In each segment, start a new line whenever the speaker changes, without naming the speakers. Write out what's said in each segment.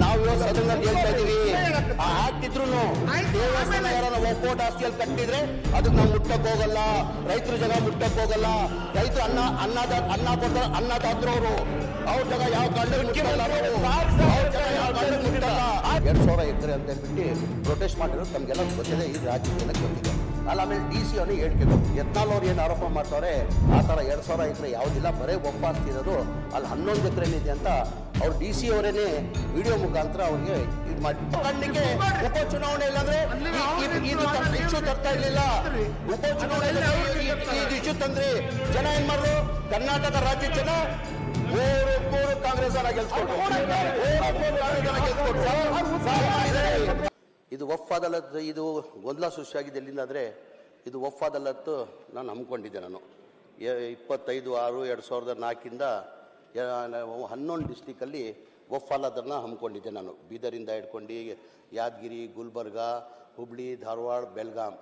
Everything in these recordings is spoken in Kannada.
ನಾವು ಇವತ್ತು ಸದನದಲ್ಲಿ ಹೇಳ್ತಾ ಇದೀವಿ, ಆ ಆಕ್ಟ್ ಇದ್ರು ದೇವಸ್ಥಾನ ಯಾರನ್ನ ಒಪ್ಪೋಟ ಆಸ್ತಿಯಲ್ಲಿ ಕಟ್ಟಿದ್ರೆ ಅದಕ್ಕೆ ನಾವು ಮುಟ್ಟಕ್ ಹೋಗಲ್ಲ, ರೈತರ ಜಾಗ ಮುಟ್ಟಕ್ ಹೋಗಲ್ಲ. ರೈತರು ಅನ್ನದಾತರು ಅವ್ರ ಜಾಗ ಯಾವ ಕಾರಣಕ್ಕೆ ಮುಟ್ಟಲ್ಲ, 2000 ಎಕರೆ ಅಂತ ಹೇಳ್ಬಿಟ್ಟು ಪ್ರೊಟೆಸ್ಟ್ ಮಾಡಿರೋದು ನಮ್ಗೆಲ್ಲ ಗೊತ್ತಿದೆ, ಈ ರಾಜ್ಯ ಜನಕ್ಕೆ ಗೊತ್ತಿದೆ. ಆಮೇಲೆ DC ಅವನೇ ಹೇಳಿಕೆ ಯತ್ನಾಳ್ ಅವ್ರು ಏನು ಆರೋಪ ಮಾಡ್ತಾರೆ, ಆ ಥರ 2000 ಎಕರೆ ಯಾವುದಿಲ್ಲ, ಬರೇ ಒಪ್ಪಾಸ್ತಿ ಇರೋದು, ಅಲ್ಲಿ 11 ಎಕರೆ ಇದೆ ಅಂತ ಅವ್ರು DC ಅವರೇನೆ ವಿಡಿಯೋ ಮುಖಾಂತರ ಅವ್ರಿಗೆ ಇದು ಮಾಡಿ ಕಣ್ಣಿಗೆ. ಉಪಚುನಾವಣೆ ಇಲ್ಲಾಂದ್ರೆ ಇಶ್ಯೂ ತರ್ತಾ ಇರ್ಲಿಲ್ಲ. ಉಪಚುನಾವಣೆ ಇಶ್ಯೂ ತಂದ್ರಿ, ಜನ ಏನ್ ಮಾಡಿದ್ರು, ಕರ್ನಾಟಕ ರಾಜ್ಯ ಜನ ಮೂರು ಕಾಂಗ್ರೆಸ್ ಗೆಲ್ಸ್ಕೊಟ್ರು. ಇದು ವಫ್ ಅದಾಲತ್, ಇದು ಗೊಂದಲ ಸೃಷ್ಟಿಯಾಗಿದೆ ಎಲ್ಲಿಂದ ಅಂದರೆ, ಇದು ವಫ್ ಅದಾಲತ್ ನಾನು ಹಮ್ಮಿಕೊಂಡಿದ್ದೆ. ನಾನು 25/6/2004 11 ಡಿಸ್ಟಿಕಲ್ಲಿ ವಫ್ ಅದಾಲತನ್ನ ಹಮ್ಮಿಕೊಂಡಿದ್ದೆ. ನಾನು ಬೀದರಿಂದ ಹಿಡ್ಕೊಂಡು ಯಾದಗಿರಿ, ಗುಲ್ಬರ್ಗ, ಹುಬ್ಳಿ, ಧಾರವಾಡ, ಬೆಳಗಾಂ,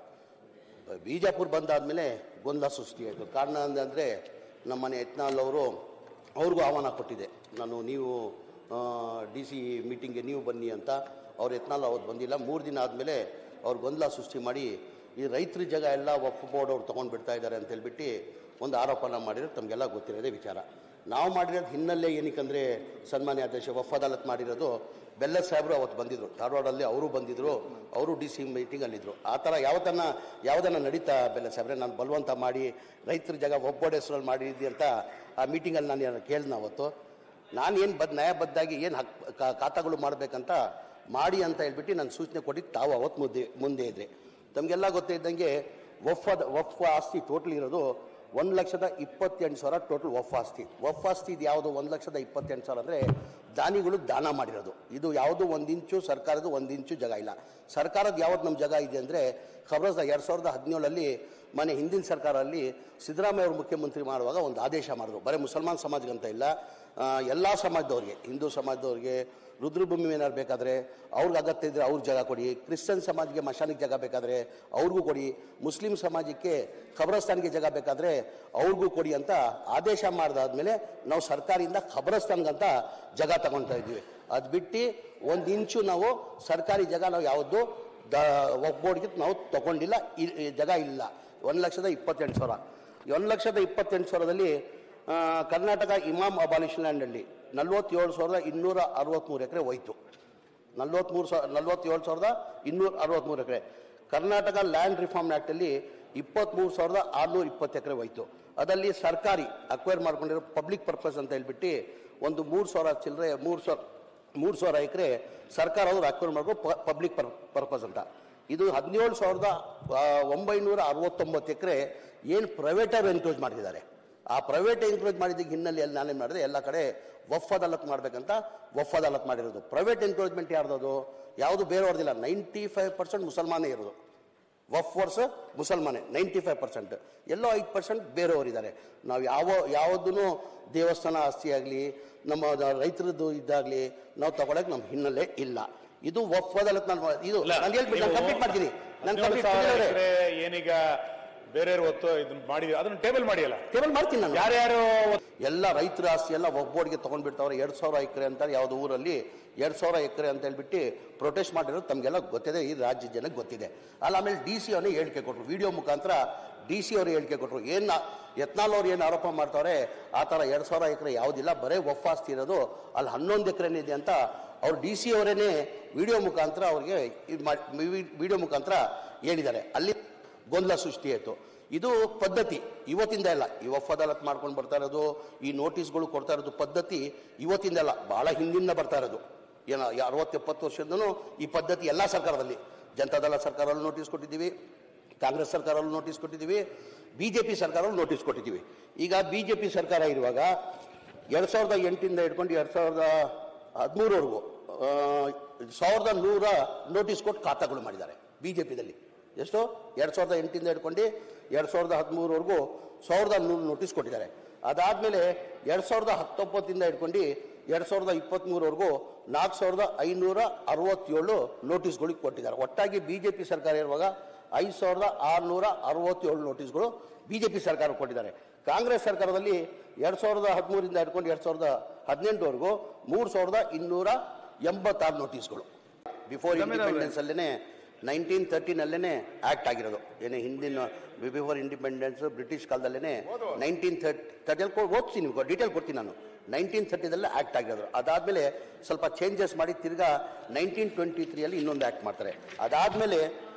ಬಿಜಾಪುರ ಬಂದಾದಮೇಲೆ ಗೊಂದಲ ಸೃಷ್ಟಿಯಾಯಿತು. ಕಾರಣ ಅಂದರೆ ನಮ್ಮನೆ ಯತ್ನಾಳ್ ಅವ್ರಿಗೂ ಆಹ್ವಾನ ಕೊಟ್ಟಿದ್ದೆ ನಾನು, ನೀವು DC ಮೀಟಿಂಗ್ಗೆ ನೀವು ಬನ್ನಿ ಅಂತ. ಅವ್ರು ಯತ್ನಾಳ್ ಅವತ್ತು ಬಂದಿಲ್ಲ. 3 ದಿನ ಆದಮೇಲೆ ಅವ್ರು ಗೊಂದಲ ಸೃಷ್ಟಿ ಮಾಡಿ ಈ ರೈತರ ಜಾಗ ಎಲ್ಲ ವಕ್ಫ್ ಬೋರ್ಡ್ ಅವ್ರು ತೊಗೊಂಡು ಇದ್ದಾರೆ ಅಂತ ಹೇಳ್ಬಿಟ್ಟು ಒಂದು ಆರೋಪನ ಮಾಡಿರೋದು ತಮಗೆಲ್ಲ ಗೊತ್ತಿರೋದೇ ವಿಚಾರ. ನಾವು ಮಾಡಿರೋದು ಹಿನ್ನೆಲೆ ಏನಕ್ಕಂದರೆ, ಸನ್ಮಾನ್ಯ ಅಧ್ಯಕ್ಷ ವಫ್ ಅದಾಲತ್ ಮಾಡಿರೋದು ಬೆಲ್ಲ ಸಾಹೇಬರು ಅವತ್ತು ಬಂದಿದ್ದರು, ಧಾರವಾಡಲ್ಲಿ ಅವರು ಬಂದಿದ್ದರು, ಅವರು DC ಮೀಟಿಂಗಲ್ಲಿದ್ದರು. ಆ ಥರ ಯಾವುದನ್ನು ನಡೀತಾ ಬೆಲ್ಲ ಸಾಹೇಬ್ರೆ, ನಾನು ಬಲವಂತ ಮಾಡಿ ರೈತರ ಜಾಗ ವಫ್ ಬೋರ್ಡ್ ಹೆಸರಲ್ಲಿ ಮಾಡಿದ್ದೆ ಅಂತ ಆ ಮೀಟಿಂಗಲ್ಲಿ ನಾನು ಕೇಳಿದ್ನ ಅವತ್ತು. ನಾನು ಏನು ನ್ಯಾಯಬದ್ಧಾಗಿ ಏನು ಖಾತಾಗಳು ಮಾಡಬೇಕಂತ ಮಾಡಿ ಅಂತ ಹೇಳ್ಬಿಟ್ಟು ನಾನು ಸೂಚನೆ ಕೊಟ್ಟಿದ್ದು ತಾವು ಅವತ್ತು ಮುಂದೆ ಇದ್ರಿ. ತಮಗೆಲ್ಲ ಗೊತ್ತಿದ್ದಂಗೆ ವಫ್ ಆಸ್ತಿ ಟೋಟಲ್ ಇರೋದು 1,28,000 ಟೋಟಲ್ ವಫ್ ಆಸ್ತಿ. ವಫ್ ಆಸ್ತಿ ಇದು ಯಾವುದು 1,28,000 ಅಂದರೆ ದಾನಿಗಳು ದಾನ ಮಾಡಿರೋದು. ಇದು ಯಾವುದು 1 ಇಂಚು ಸರ್ಕಾರದ 1 ಇಂಚು ಜಾಗ ಇಲ್ಲ. ಸರ್ಕಾರದ ಯಾವ್ದು ನಮ್ಮ ಜಾಗ ಇದೆ ಅಂದರೆ, ಖಬರ್ದ 2017 ಮನೆ ಹಿಂದಿನ ಸರ್ಕಾರದಲ್ಲಿ ಸಿದ್ದರಾಮಯ್ಯ ಅವರು ಮುಖ್ಯಮಂತ್ರಿ ಮಾಡುವಾಗ ಒಂದು ಆದೇಶ ಮಾಡಿದ್ರು, ಬರೀ ಮುಸಲ್ಮಾನ್ ಸಮಾಜಕ್ಕಂತ ಇಲ್ಲ, ಎಲ್ಲ ಸಮಾಜದವ್ರಿಗೆ, ಹಿಂದೂ ಸಮಾಜದವ್ರಿಗೆ ರುದ್ರಭೂಮಿ ಏನಾದ್ರು ಬೇಕಾದರೆ ಅವ್ರಿಗೆ ಅಗತ್ಯ ಇದ್ದರೆ ಅವ್ರ ಜಾಗ ಕೊಡಿ, ಕ್ರಿಶ್ಚಿಯನ್ ಸಮಾಜಕ್ಕೆ ಮಶಾನಿಗೆ ಜಾಗ ಬೇಕಾದರೆ ಅವ್ರಿಗೂ ಕೊಡಿ, ಮುಸ್ಲಿಂ ಸಮಾಜಕ್ಕೆ ಖಬರಸ್ತಾನ್ಗೆ ಜಾಗ ಬೇಕಾದರೆ ಅವ್ರಿಗೂ ಕೊಡಿ ಅಂತ ಆದೇಶ ಮಾಡಿದಾದ್ಮೇಲೆ ನಾವು ಸರ್ಕಾರದಿಂದ ಖಬರಸ್ತಾನ್ಗಂತ ಜಾಗ ತಗೊಳ್ತಾ ಇದ್ವಿ. ಅದು ಬಿಟ್ಟು 1 ಇಂಚು ನಾವು ಸರ್ಕಾರಿ ಜಾಗ ನಾವು ಯಾವುದು ವಕ್ಫ್ ಬೋರ್ಡ್ಗೆ ನಾವು ತಗೊಂಡಿಲ್ಲ, ಜಾಗ ಇಲ್ಲ. 1,28,000. 1,28,000ದಲ್ಲಿ ಕರ್ನಾಟಕ ಇಮಾಮ್ ಅಬಾಲಿಷನ್ ಲ್ಯಾಂಡಲ್ಲಿ 47,263 ಎಕರೆ ಹೋಯ್ತು. 47,263 ಎಕರೆ. ಕರ್ನಾಟಕ ಲ್ಯಾಂಡ್ ರಿಫಾರ್ಮ್ ಆ್ಯಕ್ಟಲ್ಲಿ 23,620 ಎಕರೆ ಹೋಯ್ತು. ಅದರಲ್ಲಿ ಸರ್ಕಾರಿ ಅಕ್ವೈರ್ ಮಾಡ್ಕೊಂಡಿರೋ ಪಬ್ಲಿಕ್ ಪರ್ಪಸ್ ಅಂತ ಹೇಳ್ಬಿಟ್ಟು ಒಂದು 3,000 ಚಿಲ್ಲರೆ 3,000 ಎಕರೆ ಸರ್ಕಾರ ಅವರು ಅಕ್ವೈರ್ ಮಾಡ್ಕೊಂಡು ಪಬ್ಲಿಕ್ ಪರ್ಪಸ್ ಅಂತ. ಇದು 17,969 ಎಕರೆ ಏನು ಪ್ರೈವೇಟರ್ ಎನ್ಕ್ರೋಚ್ ಮಾಡಿದ್ದಾರೆ. ಆ ಪ್ರೈವೇಟ್ ಎನ್ಕ್ರೋಚ್ ಮಾಡಿದ್ದಕ್ಕೆ ಹಿನ್ನೆಲೆಯಲ್ಲಿ ನಾನೇನು ಮಾಡಿದೆ, ಎಲ್ಲ ಕಡೆ ವಫ್ ಅದಾಲತ್ ಮಾಡಬೇಕಂತ ವಫ್ ಅದಾಲತ್ ಮಾಡಿರೋದು. ಪ್ರೈವೇಟ್ ಎನ್ಕ್ರೋಚ್ಮೆಂಟ್ ಯಾರ್ದದು, ಯಾವುದು ಬೇರೆಯವ್ರದಿಲ್ಲ. 95% ಮುಸಲ್ಮಾನೇ ಇರೋದು. ವಫ್ ವರ್ಸ್ ಮುಸಲ್ಮಾನೇ 95%, ಎಲ್ಲೋ 5% ಬೇರೆಯವರಿದ್ದಾರೆ. ನಾವು ಯಾವುದೂ ದೇವಸ್ಥಾನ ಆಸ್ತಿ ಆಗಲಿ ನಮ್ಮ ರೈತರದ್ದು ಇದ್ದಾಗಲಿ ನಾವು ತಗೊಳಕ್ಕೆ ನಮ್ಮ ಹಿನ್ನೆಲೆ ಇಲ್ಲ. ಇದು ವಫ್ ಅದಾಲತ್. ಇದು ನಾನು ಹೇಳ್ಬಿಟ್ಟು ಕಂಪ್ಲೀಟ್ ಮಾಡ್ತೀನಿ.
ಏನೀಗ ಬೇರೆಯವರು ಹೊತ್ತು ಇದನ್ನ ಮಾಡಿ ಅದನ್ನ ಟೇಬಲ್ ಮಾಡ್ತೀನಿ ನಾನು.
ಯಾರ್ಯಾರು ಎಲ್ಲ ರೈತರ ಆಸ್ತಿ ಎಲ್ಲ ವಫ್ ಬೋರ್ಡ್ಗೆ ತಗೊಂಡ್ಬಿಡ್ತಾವ್ರೆ. 2,000 ಎಕರೆ ಅಂತ ಯಾವ್ದು ಊರಲ್ಲಿ 2,000 ಎಕರೆ ಅಂತ ಹೇಳ್ಬಿಟ್ಟು ಪ್ರೊಟೆಸ್ಟ್ ಮಾಡಿರೋದು ತಮಗೆಲ್ಲ ಗೊತ್ತಿದೆ, ಈ ರಾಜ್ಯ ಜನಕ್ಕೆ ಗೊತ್ತಿದೆ. ಆಮೇಲೆ DC ಅವನೇ ಹೇಳಿಕೆ ಕೊಟ್ಟರು, ವಿಡಿಯೋ ಮುಖಾಂತರ DC ಅವರು ಹೇಳಿಕೆ ಕೊಟ್ಟರು. ಯತ್ನಾಳ್ ಅವ್ರು ಏನು ಆರೋಪ ಮಾಡ್ತಾವ್ರೆ, ಆ ಥರ 2,000 ಎಕರೆ ಯಾವುದಿಲ್ಲ, ಬರೇ ವಫ್ ಆಸ್ತಿ ಇರೋದು, ಅಲ್ಲಿ 11 ಎಕರೆನೇ ಇದೆ ಅಂತ ಅವ್ರು DC ಅವರೇನೆ ವಿಡಿಯೋ ಮುಖಾಂತರ ಅವ್ರಿಗೆ ವಿಡಿಯೋ ಮುಖಾಂತರ ಹೇಳಿದ್ದಾರೆ. ಅಲ್ಲಿ ಗೊಂದಲ ಸೃಷ್ಟಿ ಆಯಿತು. ಇದು ಪದ್ಧತಿ ಇವತ್ತಿಂದ ಇಲ್ಲ. ಈ ವಫ್ ಅದಾಲತ್ ಮಾಡ್ಕೊಂಡು ಬರ್ತಾ ಇರೋದು, ಈ ನೋಟಿಸ್ಗಳು ಕೊಡ್ತಾ ಇರೋದು ಪದ್ಧತಿ ಇವತ್ತಿಂದ ಇಲ್ಲ, ಭಾಳ ಹಿಂದಿಂದ ಬರ್ತಾ ಇರೋದು. ಏನೋ 60-70 ವರ್ಷದಿಂದನೂ ಈ ಪದ್ಧತಿ ಎಲ್ಲ ಸರ್ಕಾರದಲ್ಲಿ, ಜನತಾದಳ ಸರ್ಕಾರಲ್ಲೂ ನೋಟಿಸ್ ಕೊಟ್ಟಿದ್ದೀವಿ, ಕಾಂಗ್ರೆಸ್ ಸರ್ಕಾರಲ್ಲೂ ನೋಟಿಸ್ ಕೊಟ್ಟಿದ್ದೀವಿ, BJP ಸರ್ಕಾರಲ್ಲೂ ನೋಟಿಸ್ ಕೊಟ್ಟಿದ್ದೀವಿ. ಈಗ BJP ಸರ್ಕಾರ ಇರುವಾಗ 2008ಇಂದ ಹಿಡ್ಕೊಂಡು 2013ವರೆಗೂ 1,100 ನೋಟಿಸ್ ಕೊಟ್ಟು ಖಾತಾಗಳು ಮಾಡಿದ್ದಾರೆ BJPದಲ್ಲಿ. ಎಷ್ಟು? 2008ಇಂದ ಹಿಡ್ಕೊಂಡು 2013ವರೆಗೂ 1,100 ನೋಟಿಸ್ ಕೊಟ್ಟಿದ್ದಾರೆ. ಅದಾದಮೇಲೆ 2019ಇಂದ ಹಿಡ್ಕೊಂಡು 2023ವರೆಗೂ 4,567 ನೋಟಿಸ್ಗಳಿಗೆ ಕೊಟ್ಟಿದ್ದಾರೆ. ಒಟ್ಟಾಗಿ BJP ಸರ್ಕಾರ ಇರುವಾಗ 5667 ನೋಟಿಸ್ಗಳು ಬಿಜೆಪಿ ಸರ್ಕಾರ ಕೊಟ್ಟಿದ್ದಾರೆ. ಕಾಂಗ್ರೆಸ್ ಸರ್ಕಾರದಲ್ಲಿ 2013 ಹಿಡ್ಕೊಂಡು 2018ವರೆಗೂ 3286 ನೋಟಿಸ್ಗಳು. ಬಿಫೋರ್ ಇಂಡಿಪೆಂಡೆನ್ಸ್ ಅಲ್ಲೇ 1930 ಆಕ್ಟ್ ಆಗಿರೋದು. ಏನೇ ಹಿಂದಿನ ಬಿಫೋರ್ ಇಂಡಿಪೆಂಡೆನ್ಸ್ ಬ್ರಿಟಿಷ್ ಕಾಲದಲ್ಲೇ 1930 ಓದಿಸಿ ನಿಮ್ಗೆ ಡೀಟೇಲ್ ಕೊಡ್ತೀನಿ ನಾನು. 1930 ಆಕ್ಟ್ ಆಗಿರೋದು. ಅದಾದಮೇಲೆ ಸ್ವಲ್ಪ ಚೇಂಜಸ್ ಮಾಡಿ ತಿರ್ಗಾ 1923 ಇನ್ನೊಂದು ಆಕ್ಟ್ ಮಾಡ್ತಾರೆ. ಅದಾದಮೇಲೆ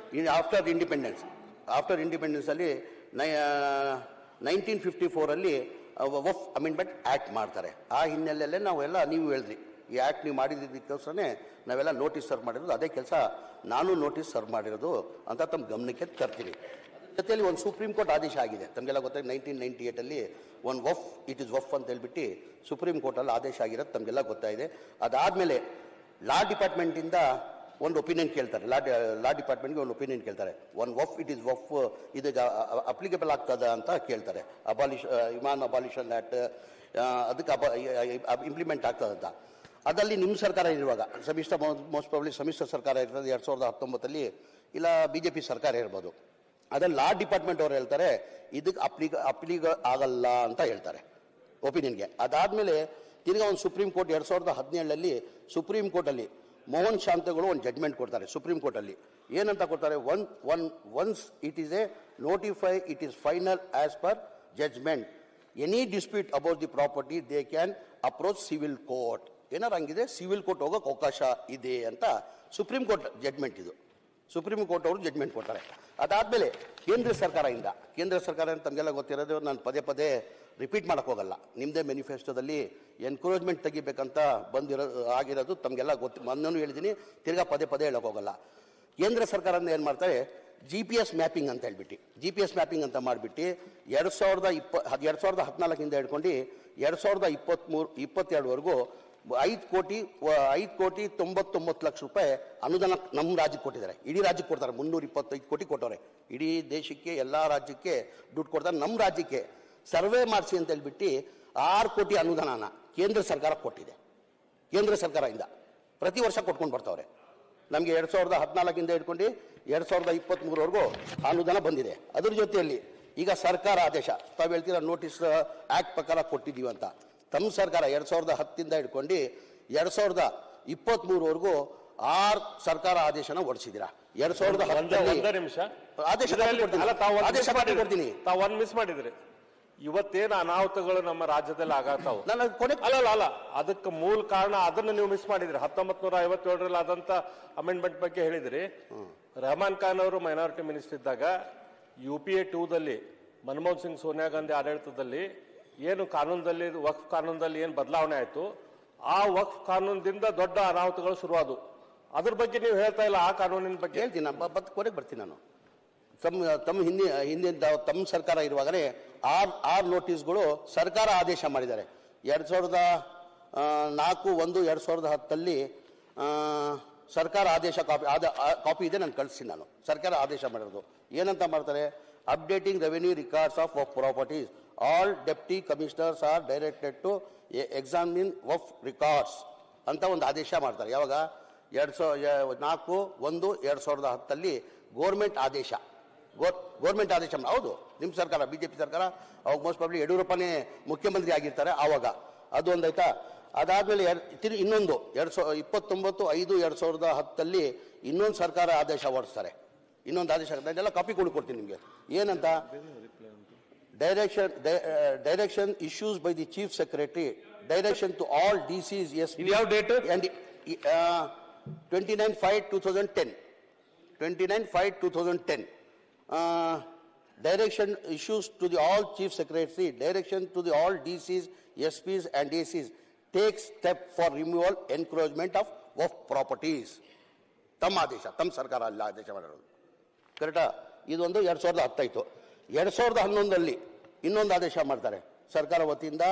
ಆಫ್ಟರ್ ಇಂಡಿಪೆಂಡೆನ್ಸಲ್ಲಿ 1954 ವಫ್ ಅಮೆಂಡ್ಮೆಂಟ್ ಆಕ್ಟ್ ಮಾಡ್ತಾರೆ. ಆ ಹಿನ್ನೆಲೆಯಲ್ಲೇ ನಾವೆಲ್ಲ ನೀವು ಹೇಳಿದ್ರಿ ಈ ಆ್ಯಕ್ಟ್ ನೀವು ಮಾಡಿದ್ದಕ್ಕೋಸ್ಕರನೇ ನಾವೆಲ್ಲ ನೋಟಿಸ್ ಸರ್ವ್ ಮಾಡಿರೋದು. ಅದೇ ಕೆಲಸ ನಾನು ನೋಟಿಸ್ ಸರ್ವ್ ಮಾಡಿರೋದು ಅಂತ ತಮ್ಮ ಗಮನಕ್ಕೆ ತರ್ತೀನಿ. ಜೊತೆಯಲ್ಲಿ ಒಂದು ಸುಪ್ರೀಂ ಕೋರ್ಟ್ ಆದೇಶ ಆಗಿದೆ, ತಮಗೆಲ್ಲ ಗೊತ್ತಾಗಿ 1998 ಒಂದು ಇಟ್ ಇಸ್ ವಫ್ ಅಂತ ಹೇಳ್ಬಿಟ್ಟು ಸುಪ್ರೀಂ ಕೋರ್ಟಲ್ಲಿ ಆದೇಶ ಆಗಿರೋದು ತಮಗೆಲ್ಲ ಗೊತ್ತಾಗಿದೆ. ಅದಾದಮೇಲೆ ಲಾ ಡಿಪಾರ್ಟ್ಮೆಂಟಿಂದ ಒಂದು ಒಪಿನಿಯನ್ ಕೇಳ್ತಾರೆ. ಲಾ ಡಿಪಾರ್ಟ್ಮೆಂಟ್ಗೆ ಒಂದು ಒಪಿನಿಯನ್ ಕೇಳ್ತಾರೆ. ಇಟ್ ಇಸ್ ವಫ್ ಇದೀಗ ಅಪ್ಲಿಕೇಬಲ್ ಆಗ್ತದ ಅಂತ ಕೇಳ್ತಾರೆ. ಇಮಾನ್ ಅಬಾಲಿಷನ್ ಆ್ಯಕ್ಟ್ ಅದಕ್ಕೆ ಇಂಪ್ಲಿಮೆಂಟ್ ಆಗ್ತದಂತ. ಅದರಲ್ಲಿ ನಿಮ್ಮ ಸರ್ಕಾರ ಇರುವಾಗ ಮೋಸ್ಟ್ ಪ್ರಾಬಬ್ಲಿ ಸಮ್ಮಿಶ್ರ ಸರ್ಕಾರ ಇರ್ತದೆ 2019 ಇಲ್ಲ BJP ಸರ್ಕಾರ ಇರ್ಬೋದು. ಅದ್ರಲ್ಲಿ ಲಾ ಡಿಪಾರ್ಟ್ಮೆಂಟ್ ಅವರು ಹೇಳ್ತಾರೆ ಇದಕ್ಕೆ ಅಪ್ಲಿಕ ಆಗಲ್ಲ ಅಂತ ಹೇಳ್ತಾರೆ ಒಪಿನಿಯನ್ಗೆ. ಅದಾದಮೇಲೆ ತಿರ್ಗಾ ಒಂದು ಸುಪ್ರೀಂ ಕೋರ್ಟ್ 2017 ಸುಪ್ರೀಂ ಕೋರ್ಟಲ್ಲಿ ಮೋಹನ್ ಶಾಂತಗಳು ಒಂದು ಜಡ್ಮೆಂಟ್ ಕೊಡ್ತಾರೆ. ಸುಪ್ರೀಂ ಕೋರ್ಟಲ್ಲಿ ಏನಂತ ಕೊಡ್ತಾರೆ, once it is a notify it is final as per judgement any dispute about the property they can approach civil court. ಏನಾರು ಹಂಗಿದೆ ಸಿವಿಲ್ ಕೋರ್ಟ್ ಹೋಗೋಕೆ ಅವಕಾಶ ಇದೆ ಅಂತ ಸುಪ್ರೀಂ ಕೋರ್ಟ್ ಜಡ್ಮೆಂಟ್ ಇದು. ಸುಪ್ರೀಂ ಕೋರ್ಟ್ ಅವರು ಜಡ್ಮೆಂಟ್ ಕೊಡ್ತಾರೆ. ಅದಾದಮೇಲೆ ಕೇಂದ್ರ ಸರ್ಕಾರ ಅಂತ ತಮಗೆಲ್ಲ ಗೊತ್ತಿರೋದು, ನಾನು ಪದೇ ರಿಪೀಟ್ ಮಾಡೋಕ್ಕೆ ಹೋಗಲ್ಲ. ನಿಮ್ಮದೇ ಮ್ಯಾನಿಫೆಸ್ಟೋದಲ್ಲಿ ಎನ್ಕರೇಜ್ಮೆಂಟ್ ತೆಗಿಬೇಕಂತ ಆಗಿರೋದು ತಮಗೆಲ್ಲ ಗೊತ್ತು. ಮೊನ್ನೆನೂ ಹೇಳಿದ್ದೀನಿ, ತಿರ್ಗಾ ಪದೇ ಹೇಳೋಕೆ ಹೋಗಲ್ಲ. ಕೇಂದ್ರ ಸರ್ಕಾರ ಏನು ಮಾಡ್ತಾರೆ, GPS ಮ್ಯಾಪಿಂಗ್ ಅಂತ ಹೇಳ್ಬಿಟ್ಟು GPS ಮ್ಯಾಪಿಂಗ್ ಅಂತ ಮಾಡಿಬಿಟ್ಟು 2014 ಹಿಡ್ಕೊಂಡು 2022ವರೆಗೂ 5,99,00,000 ಅನುದಾನ ನಮ್ಮ ರಾಜ್ಯಕ್ಕೆ ಕೊಟ್ಟಿದ್ದಾರೆ. ಇಡೀ ರಾಜ್ಯಕ್ಕೆ ಕೊಡ್ತಾರೆ. 325 ಕೋಟಿ ಕೊಟ್ಟವ್ರೆ. ಇಡೀ ದೇಶಕ್ಕೆ ಎಲ್ಲ ರಾಜ್ಯಕ್ಕೆ ದುಡ್ಡು ಕೊಡ್ತಾರೆ. ನಮ್ಮ ರಾಜ್ಯಕ್ಕೆ ಸರ್ವೆ ಮಾಡಿಸಿ ಅಂತ ಹೇಳ್ಬಿಟ್ಟು 6 ಕೋಟಿ ಅನುದಾನನ ಕೇಂದ್ರ ಸರ್ಕಾರ ಕೊಟ್ಟಿದೆ. ಕೇಂದ್ರ ಸರ್ಕಾರದಿಂದ ಪ್ರತಿ ವರ್ಷ ಕೊಟ್ಕೊಂಡು ಬರ್ತಾವ್ರೆ. ನಮಗೆ 2014 ಹಿಡ್ಕೊಂಡು 2023ವರೆಗೂ ಅನುದಾನ ಬಂದಿದೆ. ಅದ್ರ ಜೊತೆಯಲ್ಲಿ ಈಗ ಸರ್ಕಾರ ಆದೇಶ ತಾವು ಹೇಳ್ತೀರಾ ನೋಟಿಸ್ ಆಕ್ಟ್ ಪ್ರಕಾರ ಕೊಟ್ಟಿದ್ದೀವಿ ಅಂತ. ತಮ್ಮ ಸರ್ಕಾರ 2010 ಹಿಡ್ಕೊಂಡು 2023ವರೆಗೂ 6 ಸರ್ಕಾರ ಆದೇಶನ ಹೊರಡಿಸಿದ್ದೀರಾ. 2010 ಆದೇಶ ಕೊಡ್ತೀನಿ.
ತಾವು ಒಂದು ಮಿಸ್ ಮಾಡಿದ್ರಿ. ಇವತ್ತೇನು ಅನಾಹುತಗಳು ನಮ್ಮ ರಾಜ್ಯದಲ್ಲಿ ಆಗತ್ತಾವ, ಅಲ್ಲ ಅದಕ್ಕೆ ಮೂಲ ಕಾರಣ ಅದನ್ನ ನೀವು ಮಿಸ್ ಮಾಡಿದ್ರಿ. 1957 ಆದಂತ ಅಮೆಂಡ್ಮೆಂಟ್ ಬಗ್ಗೆ ಹೇಳಿದ್ರಿ. ರೆಹಮಾನ್ ಖಾನ್ ಅವರು ಮೈನಾರಿಟಿ ಮಿನಿಸ್ಟರ್ ಇದ್ದಾಗ UPA 2ದಲ್ಲಿ ಮನಮೋಹನ್ ಸಿಂಗ್ ಸೋನಿಯಾ ಗಾಂಧಿ ಆಡಳಿತದಲ್ಲಿ ಏನು ಕಾನೂನದಲ್ಲಿ ವಕ್ಫ್ ಕಾನೂನದಲ್ಲಿ ಏನು ಬದಲಾವಣೆ ಆಯ್ತು, ಆ ವಕ್ಫ್ ಕಾನೂನದಿಂದ ದೊಡ್ಡ ಅನಾಹುತಗಳು ಶುರುವಾದವು. ಅದ್ರ ಬಗ್ಗೆ ನೀವು ಹೇಳ್ತಾ ಇಲ್ಲ. ಆ ಕಾನೂನಿನ ಬಗ್ಗೆ
ಹೇಳ್ತೀನಿ, ಕೊನೆಗೆ ಬರ್ತೀನಿ ನಾನು. ತಮ್ಮ ಹಿಂದಿನ ತಮ್ಮ ಸರ್ಕಾರ ಇರುವಾಗಲೇ 6 ನೋಟಿಸ್ಗಳು ಸರ್ಕಾರ ಆದೇಶ ಮಾಡಿದ್ದಾರೆ. 2004/1/2010 ಸರ್ಕಾರ ಆದೇಶ ಕಾಪಿ ಇದೆ, ನಾನು ಕಳಿಸ್ತೀನಿ ನಾನು. ಸರ್ಕಾರ ಆದೇಶ ಮಾಡಿರೋದು ಏನಂತ ಮಾಡ್ತಾರೆ, updating revenue records of waqf properties, all deputy commissioners are directed to examine waqf records ಅಂತ ಒಂದು ಆದೇಶ ಮಾಡ್ತಾರೆ. ಯಾವಾಗ 4/1/2010 ಗೌರ್ಮೆಂಟ್ ಆದೇಶ ಹೌದು. ನಿಮ್ಮ ಸರ್ಕಾರ BJP ಸರ್ಕಾರ ಅವಾಗ ಮೋಸ್ಟ್ ಪ್ರಾಬಬ್ಲಿ ಯಡಿಯೂರಪ್ಪನೇ ಮುಖ್ಯಮಂತ್ರಿ ಆಗಿರ್ತಾರೆ ಆವಾಗ. ಅದು ಒಂದಾಯ್ತಾ. ಅದಾದಮೇಲೆ ಇನ್ನೊಂದು 29/5/2010 ಇನ್ನೊಂದು ಸರ್ಕಾರ ಆದೇಶ ಹೊರಡಿಸ್ತಾರೆ. ಇನ್ನೊಂದು ಆದೇಶ ಎಲ್ಲ ಕಾಪಿ ಕೊಡ್ತೀನಿ ನಿಮಗೆ. ಏನಂತ, direction issues by the chief secretary, direction to all DCs SP and 29/5/2010 29/5/2010 direction issues to the all chief secretary, direction to the all DCs, SPs and ACs, take step for removal encroachment of waqf properties. ತಮ್ಮ ಆದೇಶ, ತಮ್ಮ ಸರ್ಕಾರ ಅಲ್ಲಿ ಆದೇಶ ಮಾಡಿರೋದು ಕರೆಕ್ಟಾ. ಇದೊಂದು 2010 ಆಯಿತು. 2011 ಇನ್ನೊಂದು ಆದೇಶ ಮಾಡ್ತಾರೆ ಸರ್ಕಾರ ವತಿಯಿಂದ.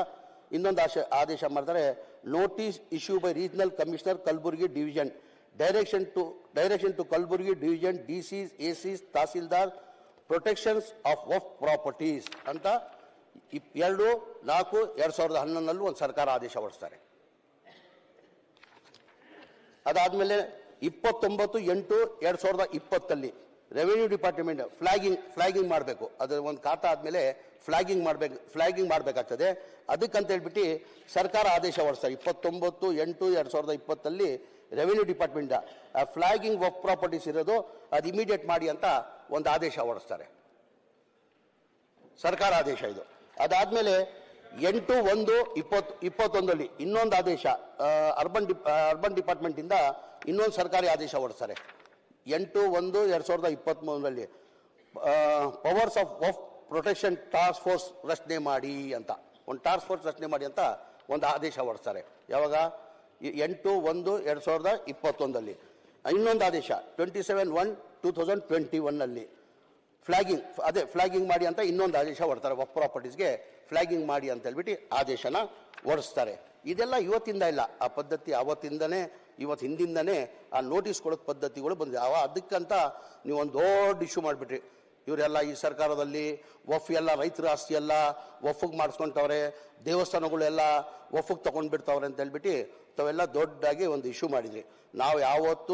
ಇನ್ನೊಂದು ಆದೇಶ ಮಾಡ್ತಾರೆ, notice issue by regional commissioner Kalaburagi division, direction to Kalaburagi division DCs, ACs, tahsildar, protections of waqf properties ಅಂತ 2/4/2011 ಒಂದು ಸರ್ಕಾರ ಆದೇಶ ಹೊರಡಿಸ್ತಾರೆ. ಅದಾದಮೇಲೆ 29/8/2020 ರೆವಿನ್ಯೂ ಡಿಪಾರ್ಟ್ಮೆಂಟ್ ಫ್ಲಾಗಿಂಗ್ ಮಾಡಬೇಕು. ಅದರ ಒಂದು ಖಾತಾ ಆದಮೇಲೆ ಫ್ಲಾಗಿಂಗ್ ಮಾಡಬೇಕಾಗ್ತದೆ. ಅದಕ್ಕಂತ ಹೇಳ್ಬಿಟ್ಟು ಸರ್ಕಾರ ಆದೇಶ ಹೊರಡಿಸ್ತಾರೆ 29/8/2020 revenue department flagging of properties ಇರೋದು ಅದು ಇಮಿಡಿಯೇಟ್ ಮಾಡಿ ಅಂತ ಒಂದು ಆದೇಶ ಹೊರಡಿಸ್ತಾರೆ, ಸರ್ಕಾರ ಆದೇಶ ಇದು. ಅದಾದಮೇಲೆ 8/1/21 ಇನ್ನೊಂದು ಆದೇಶ ಅರ್ಬನ್ ಡಿಪಾರ್ಟ್ಮೆಂಟಿಂದ ಇನ್ನೊಂದು ಸರ್ಕಾರಿ ಆದೇಶ ಹೊರಡಿಸ್ತಾರೆ 8/1/2023 powers of protection task force ರಚನೆ ಮಾಡಿ ಅಂತ ಒಂದು ಟಾಸ್ಕ್ ಫೋರ್ಸ್ ರಚನೆ ಮಾಡಿ ಅಂತ ಒಂದು ಆದೇಶ ಹೊರಡಿಸ್ತಾರೆ. ಯಾವಾಗ 8/1/2021 ಇನ್ನೊಂದು ಆದೇಶ 27/1/2021 ಫ್ಲಾಗಿಂಗ್ ಮಾಡಿ ಅಂತ ಇನ್ನೊಂದು ಆದೇಶ ಹೊರಡ್ತಾರೆ. ವಫ್ ಪ್ರಾಪರ್ಟೀಸ್ಗೆ ಫ್ಲಾಗಿಂಗ್ ಮಾಡಿ ಅಂತ ಹೇಳ್ಬಿಟ್ಟು ಆದೇಶನ ಹೊರಡಿಸ್ತಾರೆ. ಇದೆಲ್ಲ ಇವತ್ತಿಂದ ಇಲ್ಲ, ಆ ಪದ್ಧತಿ ಅವತ್ತಿಂದನೇ ಇವತ್ತು ಹಿಂದಿಂದನೇ ಆ ನೋಟಿಸ್ ಕೊಡೋ ಪದ್ಧತಿಗಳು ಬಂದಿದೆ. ಅದಕ್ಕಂತ ನೀವು ಒಂದು ದೊಡ್ಡ ಇಶ್ಯೂ ಮಾಡಿಬಿಟ್ರಿ. ಇವರೆಲ್ಲ ಈ ಸರ್ಕಾರದಲ್ಲಿ ವಫ್ ಎಲ್ಲ ರೈತರ ಆಸ್ತಿ ಎಲ್ಲ ವಫ್ಗೆ ಮಾಡಿಸ್ಕೊಂತವ್ರೆ, ದೇವಸ್ಥಾನಗಳೆಲ್ಲ ವಫ್ಗೆ ತೊಗೊಂಡ್ಬಿಡ್ತಾವ್ರೆ ಅಂತ ಹೇಳ್ಬಿಟ್ಟು ತಾವೆಲ್ಲ ದೊಡ್ಡದಾಗಿ ಒಂದು ಇಶ್ಯೂ ಮಾಡಿದ್ರಿ. ನಾವು ಯಾವತ್ತೂ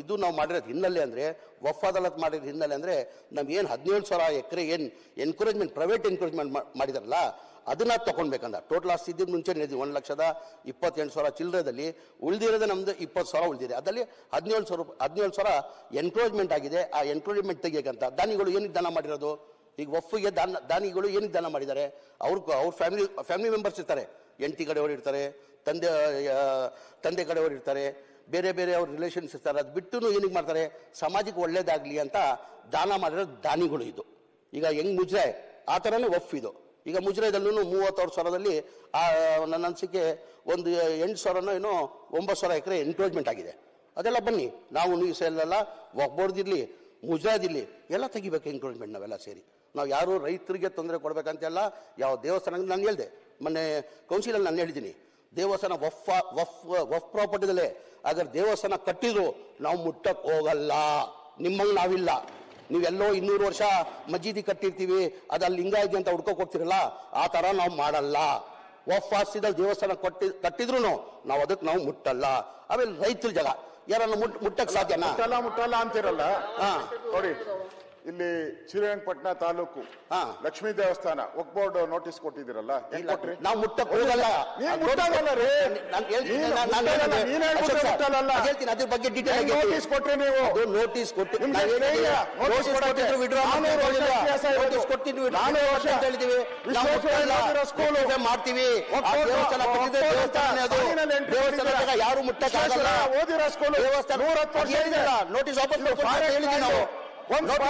ಇದು ನಾವು ಮಾಡಿರೋದು ಹಿನ್ನೆಲೆ ಅಂದರೆ ವಫ್ ಅದಾಲತ್ ಮಾಡಿರೋ ಹಿನ್ನೆಲೆ ಅಂದರೆ ನಮ್ಗೆ ಏನು 17,000 ಎಕರೆ ಏನು ಎನ್ಕರೇಜ್ಮೆಂಟ್ ಪ್ರೈವೇಟ್ ಎನ್ಕರೇಜ್ಮೆಂಟ್ ಮಾಡಿದಾರಲ್ಲ ಅದನ್ನ ತೊಗೊಳ್ಬೇಕಂದ ಟೋಟಲ್ ಆಸ್ತಿ ಇದ್ದಿದ್ದು ಮುಂಚೆ 1,28,000 ಚಿಲ್ಲರೆದಲ್ಲಿ ಉಳಿದಿರೋದು ನಮ್ದು 20,000 ಉಳಿದಿದೆ. ಅದರಲ್ಲಿ 17,000 ಎನ್ಕರೇಜ್ಮೆಂಟ್ ಆಗಿದೆ. ಆ ಎನ್ಕರೇಜ್ಮೆಂಟ್ ತೆಗಿಯಕ್ಕಂತ ದಾನಿಗಳು ಏನಕ್ಕೆ ದಾನ ಮಾಡಿರೋದು? ಈಗ ವಫ್ಗೆ ದಾನಿಗಳು ಏನಕ್ಕೆ ದಾನ ಮಾಡಿದ್ದಾರೆ? ಅವ್ರ ಫ್ಯಾಮಿಲಿ ಮೆಂಬರ್ಸ್ ಇರ್ತಾರೆ, ಹೆಂಡತಿ ಕಡೆಯವರು ಇರ್ತಾರೆ, ತಂದೆ ಕಡೆಯವರು ಇರ್ತಾರೆ, ಬೇರೆ ಬೇರೆ ಅವ್ರ ರಿಲೇಷನ್ಸ್ ಇರ್ತಾರೆ. ಅದು ಬಿಟ್ಟು ಏನಕ್ಕೆ ಮಾಡ್ತಾರೆ? ಸಮಾಜಕ್ಕೆ ಒಳ್ಳೇದಾಗಲಿ ಅಂತ ದಾನ ಮಾಡಿರೋ ದಾನಿಗಳು ಇದು. ಈಗ ಹೆಂಗ್ ಮುಜ್ರಾಯ್ ಆ ಥರನೇ ವಫ್ ಇದು. ಈಗ ಮುಜ್ರಾಯದಲ್ಲೂ 30,000 ನನ್ನ ಅನಿಸಿಕೆ ಒಂದು 8,000 ಏನೋ 9,000 ಎಕರೆ ಎನ್ಕ್ರೋಚ್ಮೆಂಟ್ ಆಗಿದೆ. ಅದೆಲ್ಲ ಬನ್ನಿ ನಾವು ಎಲ್ಲ ಬೋರ್ದಿರಲಿ ಮುಜರಾದಿರಲಿ ಎಲ್ಲ ತೆಗಿಬೇಕು ಎನ್ಕ್ರೋಚ್ಮೆಂಟ್ ನಾವೆಲ್ಲ ಸೇರಿ. ನಾವು ಯಾರು ರೈತರಿಗೆ ತೊಂದರೆ ಕೊಡ್ಬೇಕಂತೆಲ್ಲ ಯಾವ ದೇವಸ್ಥಾನ ನಾನು ಹೇಳಿದೆ ಮೊನ್ನೆ ಕೌನ್ಸಿಲಲ್ಲಿ ನಾನು ಹೇಳಿದ್ದೀನಿ, ದೇವಸ್ಥಾನ ವಫ್ ಪ್ರಾಪರ್ಟಿದಲ್ಲೇ ಅದ್ರ ದೇವಸ್ಥಾನ ಕಟ್ಟಿದ್ರು ನಾವು ಮುಟ್ಟಕ್ಕೆ ಹೋಗಲ್ಲ. ನಿಮ್ಮಂಗೆ ನಾವಿಲ್ಲ. ನೀವೆಲ್ಲೋ 200 ವರ್ಷ ಮಜೀದಿ ಕಟ್ಟಿರ್ತೀವಿ, ಅದಲ್ಲಿ ಲಿಂಗಾಯತಿ ಅಂತ ಹುಡ್ಕೋಕ್ ಹೋಗ್ತಿರಲ್ಲ, ಆ ಥರ ನಾವು ಮಾಡಲ್ಲ. ವಫ್ ಆಸ್ತಿದಲ್ಲಿ ದೇವಸ್ಥಾನ ಕಟ್ಟಿದ್ರು ನಾವು ಅದಕ್ಕೆ ನಾವು ಮುಟ್ಟಲ್ಲ. ಆಮೇಲೆ ರೈತರ ಜಾಗ ಯಾರನ್ನ ಮುಟ್ಟಕ್ಕೆ ಸಾಧ್ಯನಾ?
ಮುಟ್ಟಲ್ಲ ಅಂತಿರಲ್ಲ. ನೋಡಿ, ಇಲ್ಲಿ ಶ್ರೀರಂಗಪಟ್ಟಣ ತಾಲೂಕು ಲಕ್ಷ್ಮೀ ದೇವಸ್ಥಾನ ವಕ್ಫ್ ಬೋರ್ಡ್ ನೋಟಿಸ್ ಕೊಟ್ಟಿದ್ದೀರಲ್ಲ,
ನಾವು ಮುಟ್ಟಕ್ಕೆ ಹೋಗಲ್ಲ. ಹೇಳ್ತೀನಿ ಅದ್ರ ಬಗ್ಗೆ ಡೀಟೇಲ್
ನೋಟಿಸ್ ಕೊಟ್ರಿ ನೀವು.
ನೋಟಿಸ್ ಕೊಟ್ಟಿದ್ವಿ ಮಾಡ್ತೀವಿ. ಯಾರು ಮುಟ್ಟಕ್ಕಾಗಲ್ಲ.
ಓದಿರೋ ಸ್ಕೂಲ್
ದೇವಸ್ಥಾನ ನೋಟಿಸ್ ವಾಪಸ್ ಹೇಳಿದ್ವಿ ನಾವು. ನೋಟಿಸ್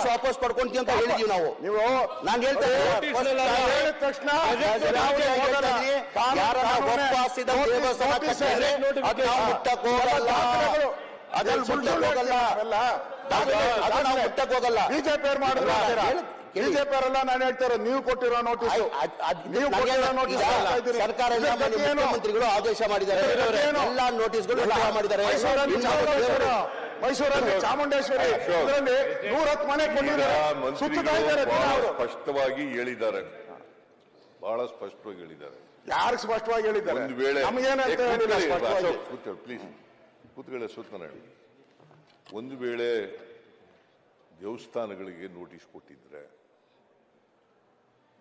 ವಾಪಸ್ ಪಡ್ಕೊಂತೀವಿ ಅಂತ ಹೇಳಿದೀವಿ ನಾವು. ನೀವು ನಾನು ಹೇಳ್ತೇನೆ
ತಕ್ಷಣ
ಮುಟ್ಟಕ್ ಹೋಗಲ್ಲ.
ಬಿಜೆಪಿ ಬಿಜೆಪಿ ಅವರೆಲ್ಲ ನಾನು ಹೇಳ್ತಾರೆ ನೀವು ಕೊಟ್ಟಿರೋ ನೋಟಿಸ್
ಸರ್ಕಾರ ಮುಖ್ಯಮಂತ್ರಿಗಳು ಆದೇಶ ಮಾಡಿದ್ದಾರೆ, ಎಲ್ಲ ನೋಟಿಸ್ಗಳು ಮಾಡಿದ್ದಾರೆ.
ಮೈಸೂರಲ್ಲಿ ಚಾಮುಂಡೇಶ್ವರಿ ಇದರಲ್ಲಿ 110 ಮನೆ ಕೊಂಡಿದ್ದಾರೆ.
ಸ್ಪಷ್ಟವಾಗಿ ಹೇಳಿದ್ದಾರೆ, ಬಹಳ ಸ್ಪಷ್ಟವಾಗಿ ಹೇಳಿದ್ದಾರೆ.
ಯಾರು ಸ್ಪಷ್ಟವಾಗಿ ಹೇಳಿದ್ದಾರೆ?
ಒಂದು ವೇಳೆ
ನಮಗೇನಂತ ಹೇಳಿಲ್ಲ.
ಪ್ಲೀಸ್ ಕೂತ್ಕೊಳ್ಳಿ ಸೂತ್ನಾರಾಯಣ. ಒಂದು ವೇಳೆ ದೇವಸ್ಥಾನಗಳಿಗೆ ನೋಟಿಸ್ ಕೊಟ್ಟಿದ್ರೆ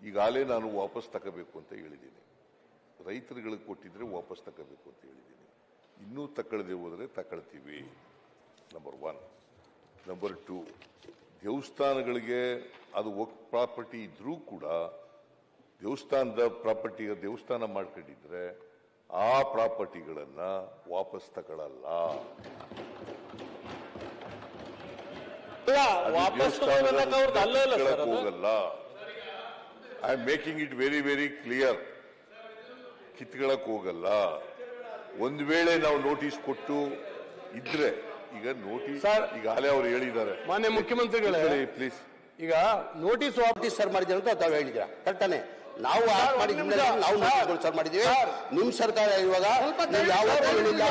ಈಗಾಗಲೇ ನಾನು ವಾಪಸ್ ತಗೋಬೇಕು ಅಂತ ಹೇಳಿದ್ದೀನಿ. ರೈತರುಗಳಿಗೆ ಕೊಟ್ಟಿದ್ರೆ ವಾಪಸ್ ತಗೋಬೇಕು ಅಂತ ಹೇಳಿದ್ದೀನಿ. ಇನ್ನೂ ತಗೊಳ್ಳದೆ ಹೋದರೆ ತಗೊಳ್ತೀವಿ. ನಂಬರ್ 1. ನಂಬರ್ 2, ದೇವಸ್ಥಾನಗಳಿಗೆ ಅದು ವಕ್ಫ್ ಪ್ರಾಪರ್ಟಿ ಇದ್ರೂ ಕೂಡ ದೇವಸ್ಥಾನದ ಪ್ರಾಪರ್ಟಿಗೆ ದೇವಸ್ಥಾನ ಮಾಡ್ಕೊಂಡಿದ್ರೆ ಆ ಪ್ರಾಪರ್ಟಿಗಳನ್ನ ವಾಪಸ್ ತಗೊಳ್ಳಲ್ಲ. ಹೋಗಲ್ಲ. I am making it very very clear. ಕಿತ್ಕೊಳ್ಳಕ್ ಹೋಗಲ್ಲ. ಒಂದು ವೇಳೆ ನಾವು ನೋಟಿಸ್ ಕೊಟ್ಟು ಇದ್ರೆ, ಈಗ ನೋಟಿಸ್ ಈಗಾಗಲೇ ಅವ್ರು ಹೇಳಿದ್ದಾರೆ
ಮಾನ್ಯ ಮುಖ್ಯಮಂತ್ರಿಗಳೇ,
ಪ್ಲೀಸ್
ಈಗ ನೋಟಿಸ್ ಸರ್ ಮಾಡಿದ್ರೆ ಅಂತ ತಾವು ಹೇಳಿದ್ರ ಕರೆಕ್ಟಾನೆ. ನಾವು ನಾವು ಸರ್ ಮಾಡಿದೀವಿ. ನಿಮ್ ಸರ್ಕಾರ ಇವಾಗ ಯಾವತ್ತೂ ಹೇಳಿಲ್ಲ.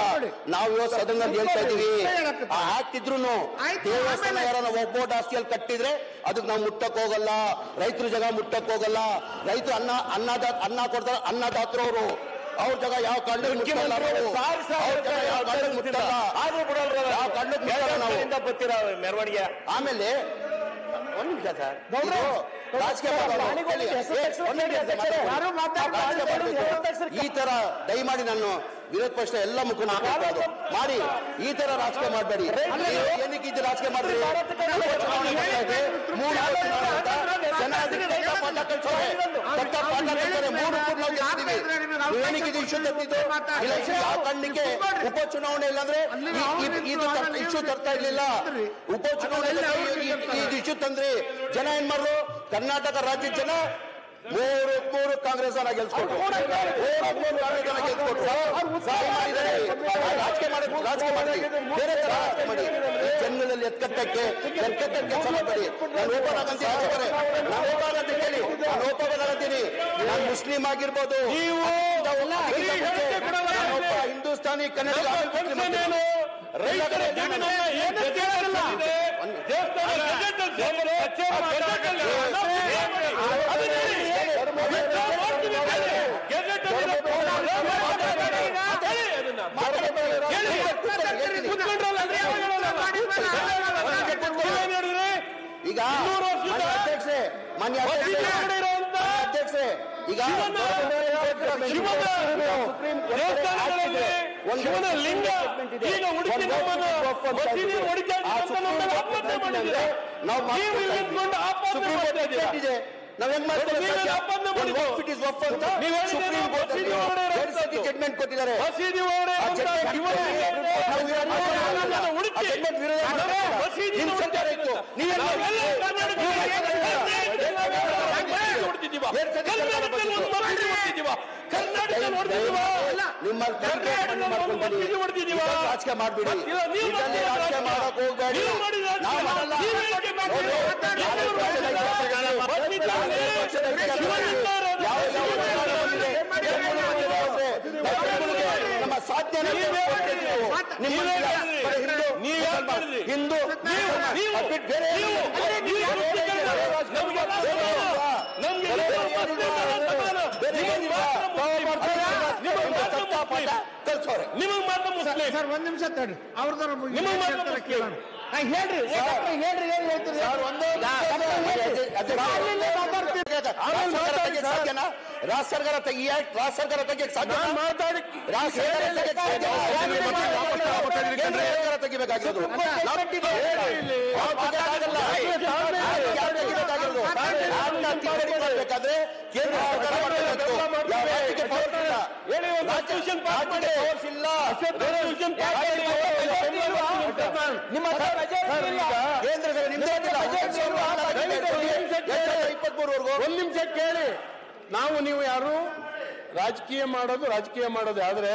ನಾವು ಇವತ್ತು ಸದನದಲ್ಲಿ ಹೇಳ್ತಾ ಇದೀವಿ, ಹಾಕಿದ್ರು ದೇವಸ್ಥಾನ ಯಾರನ್ನ ಒಬ್ಬೊಟ್ಟು ಆಸ್ತಿಯಲ್ಲಿ ಕಟ್ಟಿದ್ರೆ ಅದಕ್ಕೆ ನಾವು ಮುಟ್ಟಕ್ ಹೋಗಲ್ಲ. ರೈತರ ಜಾಗ ಮುಟ್ಟಕ್ ಹೋಗಲ್ಲ. ರೈತರು ಅನ್ನ ಕೊಡ್ತಾರೆ, ಅನ್ನದಾತರು ಅವರು. ಅವ್ರ ಜಾಗ ಯಾವ ಕಾರಣಕ್ಕೆ ಮುಟ್ಟಲ್ಲ ನಾವು. ಅವ್ರ ಜಾಗ ಯಾವ ಕಾರಣಕ್ಕೆ ಮುಟ್ಟಲ್ಲ.
ಆದ್ರೂ ಬಿಡಲ್ರ
ಯಾವ ಕಾರಣಕ್ಕೆ ಮುಟ್ಟಲ್ಲ ನಾವು.
ಬರ್ತೀರಾ ಮೆರವಣಿಗೆ.
ಆಮೇಲೆ ಒಂದ್ ನಿಮಿಷ ಸರ್, ರಾಜಕೀಯ ಈ ತರ ದಯಮಾಡಿ ನಾನು ವಿರೋಧ ಪಕ್ಷ ಎಲ್ಲ ಮುಖಂಡ ಮಾಡಿ ಈ ತರ ರಾಜಕೀಯ ಮಾಡಬೇಡಿ. ಏನಕ್ಕೆ ಇದು ರಾಜಕೀಯ ಮಾಡಿದ್ರಿ? ಏನಕ್ಕೆ ಇಶ್ಯೂ ತರ್ತಿದ್ದು? ಯಾವ ಕಣ್ಣಿಗೆ ಉಪಚುನಾವಣೆ ಇಲ್ಲಾಂದ್ರೆ ಇದು ಇಶ್ಯೂ ತರ್ತಾ ಇರ್ಲಿಲ್ಲ. ಉಪಚುನಾವಣೆ ಇದು ಇಶ್ಯೂ ತಂದ್ರಿ. ಜನ ಏನ್ ಮಾಡ್ರು? ಕರ್ನಾಟಕ ರಾಜ್ಯದ ಜನ ಮೂರು ಕಾಂಗ್ರೆಸ್ ಗೆಲ್ಸ್ಕೊಟ್ರು. ರಾಜಕೀಯ ಮಾಡಿ ಬೇರೆ ತರ ರಾಜಕೀಯ ಮಾಡಿ ಜನಗಳಲ್ಲಿ ಎತ್ಕಟ್ಟಕ್ಕೆ ಕೆಲಸ ಮಾಡಬೇಡಿ. ನಾನು ಓಪನ್ ಹೇಳ್ತಾರೆ, ನಾನು ಓಪನ್ ಅಂತ ಹೇಳಿ ನಾನು ಓಪನ್ ಆಗತ್ತೀನಿ. ನಾನು ಮುಸ್ಲಿಂ ಆಗಿರ್ಬೋದು, ಹಿಂದೂಸ್ತಾನಿ, ಕನ್ನಡ ಈಗ ಅಧ್ಯಕ್ಷೆ ಮಾನ್ಯ ಅಧ್ಯಕ್ಷೆ ಈಗ
ಲಿಂಗ ಈಗ ಹುಡುಕಿ
ನಾವ್ ಹೆಂಗ್ ಜಡ್ಮೆಂಟ್ ಕೊಟ್ಟಿದ್ದಾರೆ. ರಾಜಕೀಯ ಮಾಡ್ಬಿಡಿ, ರಾಜಕೀಯ ಮಾಡಕ್ ಹೋಗ್ಬೇಡಿ. ನಮ್ಮ ಸಾಧ್ಯ ಹಿಂದೂ ಬೇರೆ ಕಲ್ಸೋರೆ. ನಿಮಗ್ ಮಾತ್ರ ಮುಸ್ಲಿಂ ಸರ್. ಒಂದ್ ನಿಮಿಷ ತಡ್ರಿ, ಅವ್ರದಾರ ನಿಮಗ್ ಮಾತ್ರ ಕೇಳೋಣ. ಹೇಳ್ರಿ ಹೇಳ್ರಿ ಏನ್ ಹೇಳ್ತೀರಿ? ಸಾಧ್ಯನಾ? ರಾಜ್ಯ ಸರ್ಕಾರ ಈ ಆಕ್ಟ್ ರಾಜ್ಯ ಸರ್ಕಾರ ತೆಗಿಯಕ್ಕೆ ಸಾಧ್ಯ? ಮಾತಾಡಿ ರಾಜ್ಯ ಸರ್ಕಾರ ತೆಗಿಬೇಕಾಗಿರೋದು ಬೇಕಾದ್ರೆ ಕೇಂದ್ರ ಸರ್ಕಾರ ನಿಮ್ಮ ಕೇಂದ್ರದಲ್ಲಿ ನಿಮ್ದೇ 23ವರೆಗೂ.
ಒಂದ್ ನಿಮಿಷ ಕೇಳಿ. ನಾವು ನೀವು ಯಾರು ರಾಜಕೀಯ ಮಾಡೋದು ಆದ್ರೆ